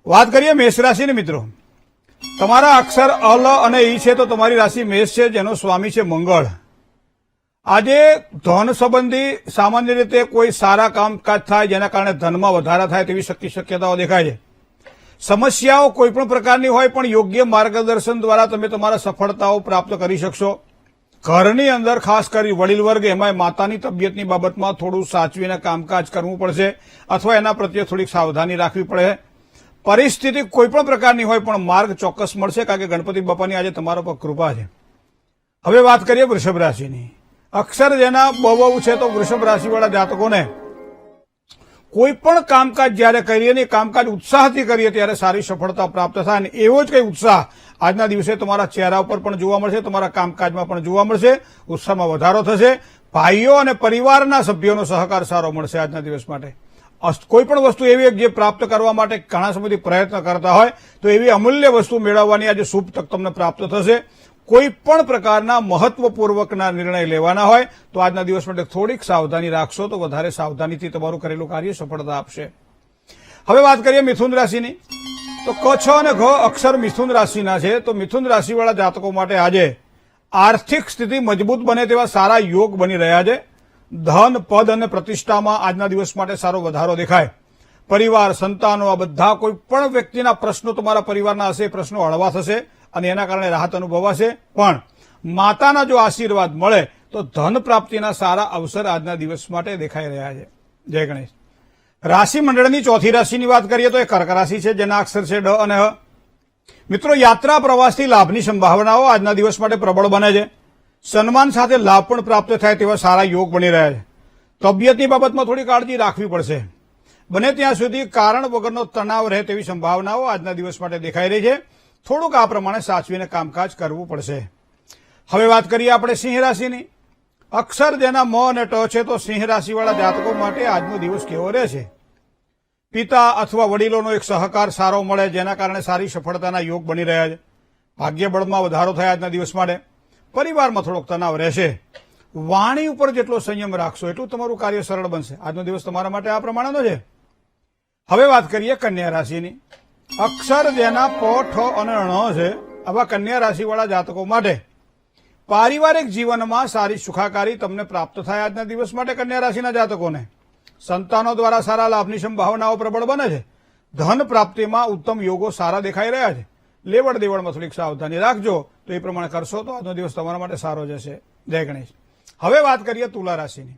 વાત કરીએ મેષ રાશિની મિત્રો, તમારા અક્ષર અલ અને ઈ છે તો તમારી રાશિ મેષ છે, જેનો સ્વામી છે મંગળ. આજે ધન સંબંધી સામાન્ય રીતે કોઈ સારા કામકાજ થાય જેના કારણે ધનમાં વધારા થાય તેવી શક્યતાઓ દેખાય છે. સમસ્યાઓ કોઈ પણ પ્રકારની હોય પણ યોગ્ય માર્ગદર્શન દ્વારા તમે તમારા સફળતાઓ પ્રાપ્ત કરી શકશો. ઘરની અંદર ખાસ કરી વડીલ વર્ગ, એમાં માતાની તબિયતની બાબતમાં થોડું સાચવીને કામકાજ કરવું પડશે અથવા એના પ્રત્યે થોડીક સાવધાની રાખવી પડે. પરિસ્થિતિ કોઈ પણ પ્રકારની હોય પણ માર્ગ ચોક્કસ મળશે, કારણ કે ગણપતિ બાપાની આજે તમારા પર કૃપા છે. હવે વાત કરીએ વૃષભ રાશિની. અક્ષર જેના બહુ છે તો વૃષભ રાશિવાળા જાતકોને કોઈ પણ કામકાજ જયારે કરીએ ને કામકાજ ઉત્સાહથી કરીએ ત્યારે સારી સફળતા પ્રાપ્ત થાય, અને એવો જ કઈ ઉત્સાહ આજના દિવસે તમારા ચહેરા ઉપર પણ જોવા મળશે, તમારા કામકાજમાં પણ જોવા મળશે. ઉત્સાહમાં વધારો થશે. ભાઈઓ અને પરિવારના સભ્યોનો સહકાર સારો મળશે આજના દિવસ માટે. કોઈ પણ વસ્તુ એવી જે પ્રાપ્ત કરવા માટે ઘણા સમયથી પ્રયત્ન કરતા હોય તો એવી અમૂલ્ય વસ્તુ મેળવવાની આજે શુભ તક તમને પ્રાપ્ત થશે. કોઈ પણ પ્રકારના મહત્વપૂર્વકના નિર્ણય લેવાના હોય તો આજના દિવસ માટે થોડીક સાવધાની રાખશો તો વધારે સાવધાનીથી તમારું કરેલું કાર્ય સફળતા આપશે. હવે વાત કરીએ મિથુન રાશિની. તો ક, છ અને ઘ અક્ષર મિથુન રાશિના છે, તો મિથુન રાશિવાળા જાતકો માટે આજે આર્થિક સ્થિતિ મજબૂત બને તેવા સારા યોગ બની રહ્યા છે. ધન, પદ અને પ્રતિષ્ઠામાં આજના દિવસ માટે સારો વધારો દેખાય. પરિવાર, સંતાનો, આ બધા કોઈ પણ વ્યક્તિના પ્રશ્નો તમારા પરિવારના હશે, પ્રશ્નો હળવા થશે અને એના કારણે રાહત અનુભવાશે. પણ માતાના જો આશીર્વાદ મળે તો ધન પ્રાપ્તિના સારા અવસર આજના દિવસ માટે દેખાઈ રહ્યા છે. જય ગણેશ. રાશિ મંડળની ચોથી રાશિની વાત કરીએ તો એ કર્ક રાશિ છે, જેના અક્ષર છે ડ અને હ. મિત્રો, યાત્રા પ્રવાસથી લાભની સંભાવનાઓ આજના દિવસ માટે પ્રબળ બને છે. સન્માન સાથે લાભ પણ પ્રાપ્ત થાય તેવા સારા યોગ બની રહ્યા છે. તબિયતની બાબતમાં થોડી કાળજી રાખવી પડશે. બને ત્યાં સુધી કારણ વગરનો તણાવ રહે તેવી સંભાવનાઓ આજના દિવસ માટે દેખાઈ રહી છે. થોડુંક આ પ્રમાણે સાચવીને કામકાજ કરવું પડશે. હવે વાત કરીએ આપણે સિંહ રાશિની. અક્ષર જેના મ અને ટ છે, તો સિંહ રાશિવાળા જાતકો માટે આજનો દિવસ કેવો રહેશે? પિતા અથવા વડીલોનો એક સહકાર સારો મળે, જેના કારણે સારી સફળતાના યોગ બની રહ્યા છે. ભાગ્યબળમાં વધારો થાય આજના દિવસ માટે. પરિવારમાં થોડોક તણાવ રહેશે. વાણી ઉપર જેટલો સંયમ રાખશો એટલું તમારું કાર્ય સરળ બનશે. આજનો દિવસ તમારા માટે આ પ્રમાણેનો છે. હવે વાત કરીએ કન્યા રાશિની. અક્ષર જેના પ, ઠ અને ણ છે, આવા કન્યા રાશિવાળા જાતકો માટે પારિવારિક જીવનમાં સારી સુખાકારી તમને પ્રાપ્ત થાય આજના દિવસ માટે. કન્યા રાશિના જાતકોને સંતાનો દ્વારા સારા લાભની સંભાવનાઓ પ્રબળ બને છે. ધન પ્રાપ્તિમાં ઉત્તમ યોગો સારા દેખાઈ રહ્યા છે. લેવડ દેવડમાં થોડીક સાવધાની રાખજો, તો એ પ્રમાણે કરશો તો આજનો દિવસ તમારા માટે સારો જશે. જય ગણેશ. હવે વાત કરીએ તુલા રાશિની.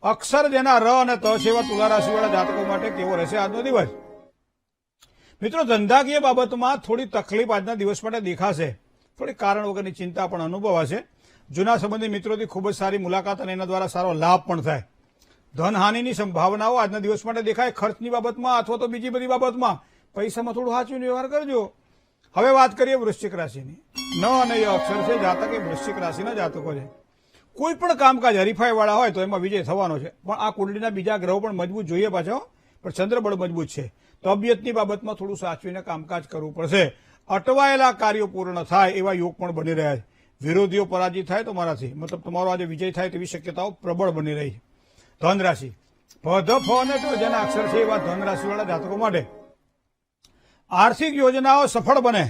અક્ષર જેના ર અને ત છે, એવા તુલા રાશિવાળા જાતકો માટે કેવો રહેશે આજનો દિવસ? મિત્રો, ધંધાકીય બાબતમાં થોડી તકલીફ આજના દિવસ માટે દેખાશે. થોડી કારણ વગરની ચિંતા પણ અનુભવાશે. જૂના સંબંધી મિત્રોથી ખૂબ જ સારી મુલાકાત અને એના દ્વારા સારો લાભ પણ થાય. ધનહાનિની સંભાવનાઓ આજના દિવસ માટે દેખાય. ખર્ચની બાબતમાં અથવા તો બીજી બધી બાબતમાં પૈસામાં થોડું સાચવીને વ્યવહાર કરજો. હવે વાત કરીએ વૃશ્ચિક રાશિની. ન અને ય અક્ષર છે, જાતક એ વૃશ્ચિક રાશિના જાતકો છે. કોઈ પણ કામકાજ હરીફાઈ વાળા હોય તો એમાં વિજય થવાનો છે. પણ આ કુંડળીના બીજા ગ્રહો પણ મજબૂત જોઈએ પાછો, પણ ચંદ્રબળ મજબૂત છે. તબિયતની બાબતમાં થોડું સાચવીને કામકાજ કરવું પડશે. અટવાયેલા કાર્યો પૂર્ણ થાય એવા યોગ પણ બની રહ્યા છે. વિરોધીઓ પરાજિત થાય તમારાથી, મતલબ તમારો આજે વિજય થાય તેવી શક્યતાઓ પ્રબળ બની રહી છે. ધન રાશિ ફ, ધ, ફ અને ટ જેના અક્ષર છે, એવા ધન રાશિવાળા જાતકો માટે આર્થિક યોજનાઓ સફળ બને.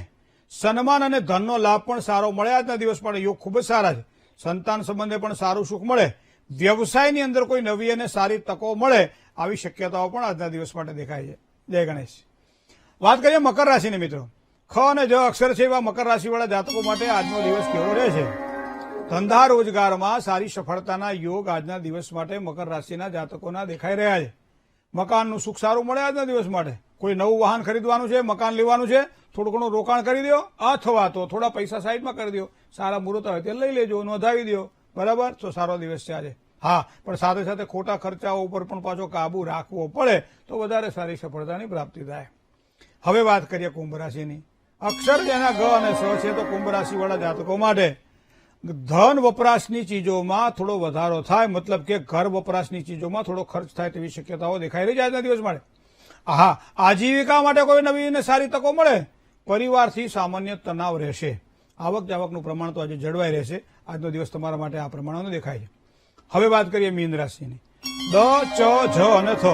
સન્માન અને ધનનો લાભ પણ સારો મળે. આજના દિવસ માટે યોગ ખૂબ જ સારા છે. સંતાન સંબંધે પણ સારું સુખ મળે. વ્યવસાયની અંદર કોઈ નવી અને સારી તકો મળે, આવી શક્યતાઓ પણ આજના દિવસ માટે દેખાય છે. જય ગણેશ. વાત કરીએ મકર રાશિની મિત્રો. ખ અને જ અક્ષર છે, એવા મકર રાશિવાળા જાતકો માટે આજનો દિવસ કેવો રહેશે? ધંધા રોજગારમાં સારી સફળતાના યોગ આજના દિવસ માટે મકર રાશિના જાતકોના દેખાઈ રહ્યા છે. મકાનનું સુખ સારું મળે આજના દિવસ માટે. કોઈ નવું વાહન ખરીદવાનું છે, મકાન લેવાનું છે, થોડું ઘણું રોકાણ કરી દો અથવા તો થોડા પૈસા સાઈડમાં કરી દો. સારા મુહૂર્ત હોય તે લઈ લેજો, નોંધાવી દો. બરાબર, તો સારો દિવસ છે આજે. હા, પણ સાથે સાથે ખોટા ખર્ચાઓ ઉપર પણ પાછો કાબુ રાખવો પડે તો વધારે સારી સફળતાની પ્રાપ્તિ થાય. હવે વાત કરીએ કુંભ રાશિની. અક્ષર જેના ગ અને સ છે, તો કુંભ રાશિવાળા જાતકો માટે ધન વપરાશની ચીજોમાં થોડો વધારો થાય, મતલબ કે ઘર વપરાશની ચીજોમાં થોડો ખર્ચ થાય તેવી શક્યતાઓ દેખાઈ રહી છે આજના દિવસ માટે. હા, આજીવિકા માટે કોઈ નવી અને સારી તકો મળે. પરિવારથી સામાન્ય તણાવ રહેશે. આવક જાવકનું પ્રમાણ તો આજે જળવાઈ રહેશે. આજનો દિવસ તમારા માટે આ પ્રમાણનો દેખાય છે. હવે વાત કરીએ મીન રાશિની. દ, ચ, જ અને થ.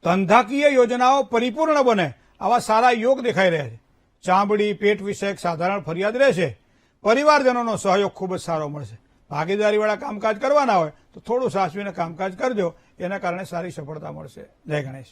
ધંધાકીય યોજનાઓ પરિપૂર્ણ બને. આવા સારા યોગ દેખાઈ રહ્યા છે. ચામડી પેટ વિષયક સાધારણ ફરિયાદ રહેશે. પરિવારજનોનો સહયોગ ખૂબ જ સારો મળશે. ભાગીદારીવાળા કામકાજ કરવાના હોય તો થોડું સાચવીને કામકાજ કરજો, એના કારણે સારી સફળતા મળશે. જય ગણેશ.